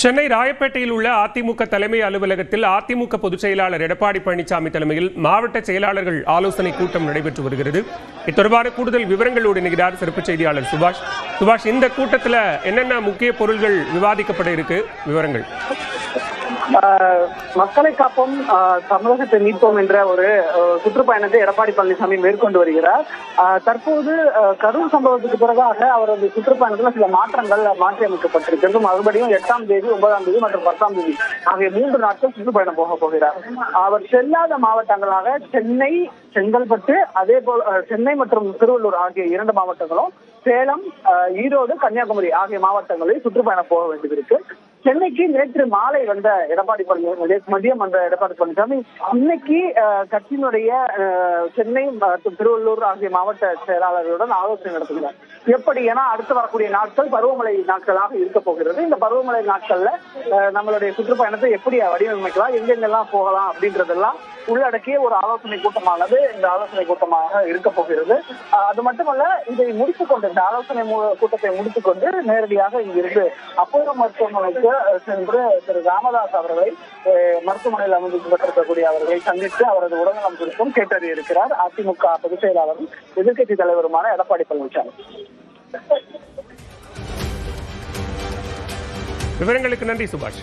சென்னை ராயப்பேட்டையில் உள்ள அதிமுக தலைமை அலுவலகத்தில் அதிமுக பொதுச் செயலாளர் எடப்பாடி பழனிசாமி தலைமையில் மாவட்ட செயலாளர்கள் ஆலோசனை கூட்டம் நடைபெற்று வருகிறது. இத்தொடர்பான கூடுதல் விவரங்களோடு இணைகிறார் சிறப்பு செய்தியாளர் சுபாஷ். இந்த கூட்டத்தில் என்னென்ன முக்கிய பொருள்கள் விவாதிக்கப்பட இருக்கு? விவரங்கள். மக்களை காப்போம், தமிழகத்தை மீட்போம் என்ற ஒரு சுற்றுப்பயணத்தை எடப்பாடி பழனிசாமி மேற்கொண்டு வருகிறார். தற்போது கரூர் சம்பவத்துக்கு பிறகாக அவரது சுற்றுப்பயணத்தில் சில மாற்றங்கள் மாற்றியமைக்கப்பட்டிருக்கிறது. மறுபடியும் 8ஆம் தேதி, 9ஆம் தேதி மற்றும் 10ஆம் தேதி ஆகிய 3 நாட்கள் சுற்றுப்பயணம் போக போகிறார். அவர் செல்லாத மாவட்டங்களாக சென்னை, செங்கல்பட்டு, அதே போல் சென்னை மற்றும் திருவள்ளூர் ஆகிய 2 மாவட்டங்களும், சேலம், ஈரோடு, கன்னியாகுமரி ஆகிய மாவட்டங்களில் சுற்றுப்பயணம் போக வேண்டியது. சென்னைக்கு நேற்று மாலை வந்த மதியம் வந்த எடப்பாடி பழனிசாமி இன்னைக்கு கட்சியினுடைய சென்னை மற்றும் திருவள்ளூர் ஆகிய மாவட்ட செயலாளர்களுடன் ஆலோசனை நடத்துகிறார். எப்படி என அடுத்து வரக்கூடிய நாட்கள் பருவமழை நாட்களாக இருக்க போகிறது. இந்த பருவமழை நாட்கள்ல நம்மளுடைய சுற்றுப்பயணத்தை எப்படி வடிவமைக்கலாம், எங்கெங்கெல்லாம் போகலாம் அப்படின்றதெல்லாம் உள்ளடக்கிய ஒரு ஆலோசனை கூட்டமானது இந்த ஆலோசனை கூட்டமாக இருக்க போகிறது. அது மட்டுமல்ல, இதை முடித்துக்கொண்டு, இந்த ஆலோசனை கூட்டத்தை முடித்துக்கொண்டு நேரடியாக இங்கிருந்து அப்போலோ மருத்துவமனைக்கு சென்று திரு ராமதாஸ் அவர்களை மருத்துவமனையில் அனுமதிக்கப்பட்டிருக்கக்கூடிய அவர்களை சந்தித்து அவரது உடல்நலம் குறித்தும் கேட்டறிய இருக்கிறார் அதிமுக பொதுச் செயலாளரும் எதிர்கட்சி தலைவருமான எடப்பாடி பழனிசாமி. விவரங்களுக்கு நன்றி சுபாஷ்.